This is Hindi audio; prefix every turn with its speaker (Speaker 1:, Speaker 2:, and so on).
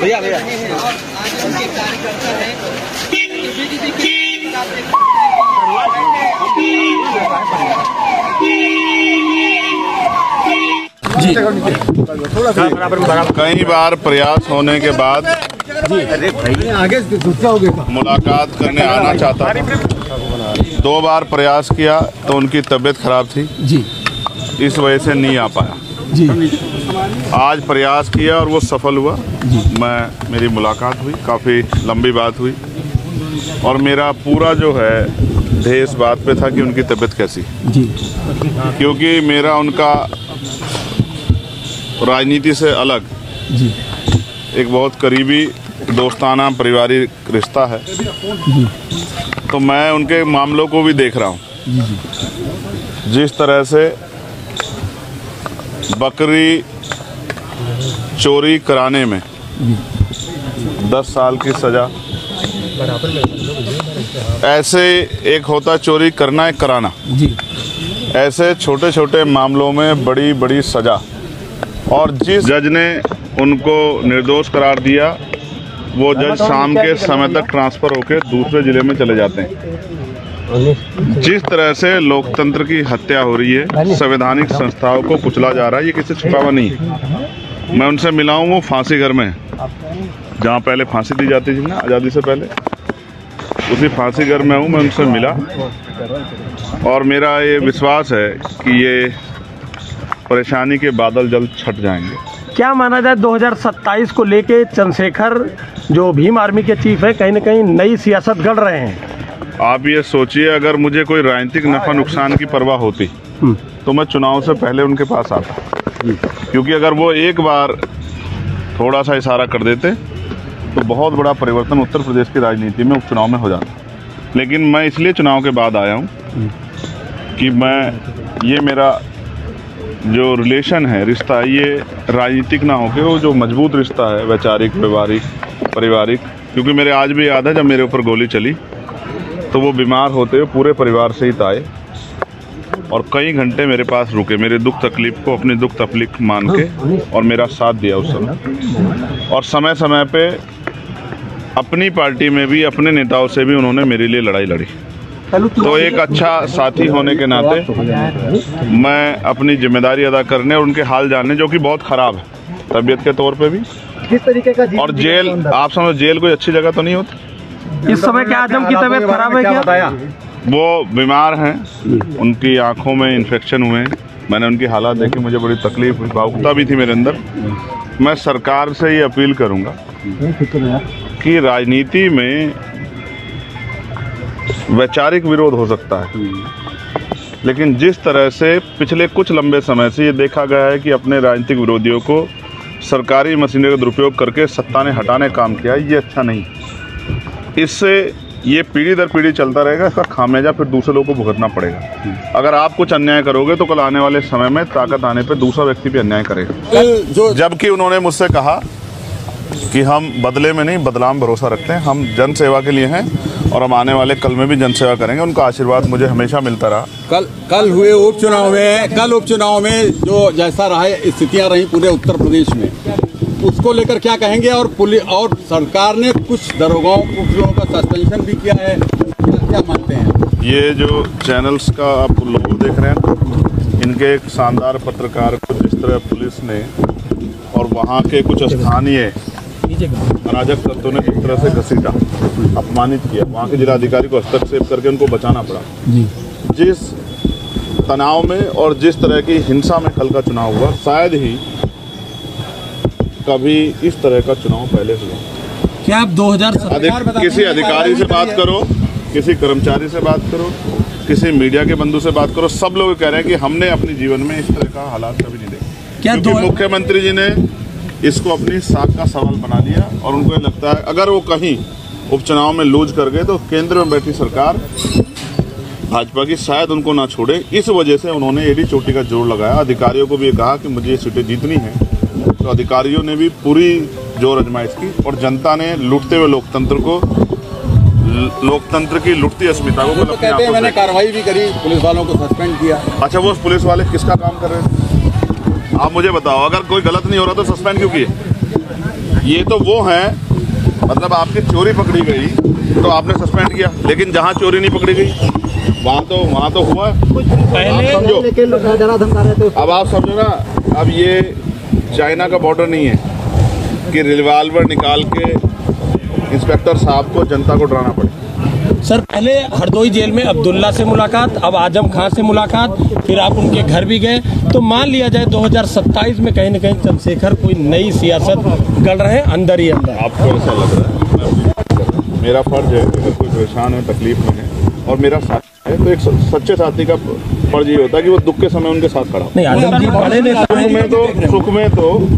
Speaker 1: भैया भैया
Speaker 2: उनके कार्यकर्ता हैं
Speaker 3: कई बार प्रयास होने के बाद मुलाकात करने आना चाहता था। 2 बार प्रयास किया तो उनकी तबीयत खराब थी जी, इस वजह से नहीं आ पाया जी। आज प्रयास किया और वो सफल हुआ जी। मेरी मुलाकात हुई, काफ़ी लंबी बात हुई और मेरा पूरा जो है ध्येय इस बात पे था कि उनकी तबीयत कैसी जी, क्योंकि मेरा उनका राजनीति से अलग जी एक बहुत करीबी दोस्ताना पारिवारिक रिश्ता है जी। तो मैं उनके मामलों को भी देख रहा हूँ। जिस तरह से बकरी चोरी कराने में 10 साल की सज़ा, ऐसे एक होता चोरी करना एक कराना जी, ऐसे छोटे छोटे मामलों में बड़ी बड़ी सज़ा। और जिस जज ने उनको निर्दोष करार दिया वो जज शाम के समय तक ट्रांसफ़र होकर दूसरे ज़िले में चले जाते हैं। जिस तरह से लोकतंत्र की हत्या हो रही है, संवैधानिक संस्थाओं को कुचला जा रहा है, ये किसी छुपावा नहीं है। मैं उनसे मिला हूँ, वो फांसी घर में जहाँ पहले फांसी दी जाती थी ना आज़ादी से पहले, उसी फांसी घर में हूँ। मैं उनसे मिला और मेरा ये विश्वास है कि ये परेशानी के बादल जल्द छट जाएंगे।
Speaker 1: क्या माना जाए 2027 को लेके चंद्रशेखर जो भीम आर्मी के चीफ है कहीं न कहीं नई सियासत गढ़ रहे हैं?
Speaker 3: आप ये सोचिए, अगर मुझे कोई राजनीतिक नफा नुकसान की परवाह होती तो मैं चुनाव से पहले उनके पास आता, क्योंकि अगर वो एक बार थोड़ा सा इशारा कर देते तो बहुत बड़ा परिवर्तन उत्तर प्रदेश की राजनीति में उपचुनाव में हो जाता। लेकिन मैं इसलिए चुनाव के बाद आया हूँ कि ये मेरा जो रिलेशन है, रिश्ता, ये राजनीतिक ना होके वो जो मजबूत रिश्ता है, वैचारिक, व्यवहारिक, पारिवारिक। क्योंकि मेरे आज भी याद है जब मेरे ऊपर गोली चली तो वो बीमार होते हुए पूरे परिवार सहित आए और कई घंटे मेरे पास रुके, मेरे दुख तकलीफ को अपनी दुख तकलीफ मान के और मेरा साथ दिया उस समय। और समय समय पे अपनी पार्टी में भी, अपने नेताओं से भी उन्होंने मेरे लिए लड़ाई लड़ी। तो एक अच्छा साथी होने के नाते मैं अपनी जिम्मेदारी अदा करने और उनके हाल जानने, जो कि बहुत ख़राब है तबीयत के तौर पे भी, किस तरीके का और जेल, आप समझो जेल कोई अच्छी जगह तो नहीं होती।
Speaker 1: इस समय क्या आजम की तबीयत खराब है क्या? बताया
Speaker 3: वो बीमार हैं, उनकी आँखों में इन्फेक्शन हुए हैं। मैंने उनकी हालात देखी, मुझे बड़ी तकलीफ हुई, भावुकता भी थी मेरे अंदर। मैं सरकार से ये अपील करूँगा कि राजनीति में वैचारिक विरोध हो सकता है, लेकिन जिस तरह से पिछले कुछ लंबे समय से ये देखा गया है कि अपने राजनीतिक विरोधियों को सरकारी मशीनरी का दुरुपयोग करके सत्ता ने हटाने का काम किया, ये अच्छा नहीं। इससे ये पीढ़ी दर पीढ़ी चलता रहेगा, इसका खामियाजा फिर दूसरे लोगों को भुगतना पड़ेगा। अगर आप कुछ अन्याय करोगे तो कल आने वाले समय में ताकत आने पर दूसरा व्यक्ति भी अन्याय करेगा। जबकि उन्होंने मुझसे कहा कि हम बदले में नहीं, बदलाव में भरोसा रखते हैं, हम जन सेवा के लिए हैं और हम आने वाले कल में भी जन सेवा करेंगे। उनका आशीर्वाद मुझे हमेशा मिलता रहा।
Speaker 4: कल हुए उपचुनाव में जो जैसा रहा स्थितियां रही पूरे उत्तर प्रदेश में, उसको लेकर क्या कहेंगे? और पुलिस और सरकार ने कुछ दरोगाओं का सस्पेंशन भी किया है, क्या मानते हैं?
Speaker 3: ये जो चैनल्स का आप लोग देख रहे हैं, इनके एक शानदार पत्रकार को जिस तरह पुलिस ने और वहाँ के कुछ स्थानीय अराजक तत्वों ने जिस तरह से घसीटा, अपमानित किया, वहाँ के जिलाधिकारी को हस्तक्षेप करके उनको बचाना पड़ा। जिस तनाव में और जिस तरह की हिंसा में कल का चुनाव हुआ, शायद ही कभी इस तरह का चुनाव पहले हुआ।
Speaker 4: क्या आप 2017
Speaker 3: किसी अधिकारी से बात करो, किसी कर्मचारी से बात करो, किसी मीडिया के बंधु से बात करो, सब लोग कह रहे हैं कि हमने अपने जीवन में इस तरह का हालात कभी नहीं देखे। क्योंकि मुख्यमंत्री जी ने इसको अपनी साख का सवाल बना दिया और उनको ये लगता है अगर वो कहीं उपचुनाव में लूज कर गए तो केंद्र में बैठी सरकार भाजपा की शायद उनको ना छोड़े। इस वजह से उन्होंने एडी चोटी का जोर लगाया। अधिकारियों को भी कहा कि मुझे ये सीटें जीतनी है, तो अधिकारियों ने भी पूरी जोर आजमाइश की और जनता ने लूटते हुए लोकतंत्र की लुटती अस्मिता को
Speaker 4: तो कहते हैं मैंने कार्रवाई भी करी, पुलिस वालों को सस्पेंड किया।
Speaker 3: अच्छा, वो पुलिस वाले किसका काम कर रहे थे? आप मुझे बताओ, अगर कोई गलत नहीं हो रहा तो सस्पेंड क्यों किए? ये तो वो हैं, मतलब आपकी चोरी पकड़ी गई तो आपने सस्पेंड किया, लेकिन जहाँ चोरी नहीं पकड़ी गई वहाँ तो हुआ।
Speaker 1: पहले
Speaker 3: समझो, अब आप समझो ना, अब ये चाइना का बॉर्डर नहीं है कि रिवॉल्वर निकाल के इंस्पेक्टर साहब को जनता को डराना पड़े।
Speaker 1: सर पहले हरदोई जेल में अब्दुल्ला से मुलाकात, अब आजम खान से मुलाकात, फिर आप उनके घर भी गए। तो मान लिया जाए 2027 में कहीं न कहीं चंद्रशेखर कोई नई सियासत गढ़ रहे हैं अंदर ही अंदर।
Speaker 3: आपको ऐसा लग रहा है? मेरा फर्ज है, अगर कोई परेशान है, तकलीफ में है और मेरा साथ है, तो एक सच्चे साथी का फर्ज ये होता है कि वो दुख के समय उनके साथ खड़ा हो।
Speaker 1: नहीं, आजम जी बड़े नेता हैं।
Speaker 3: सुख में तो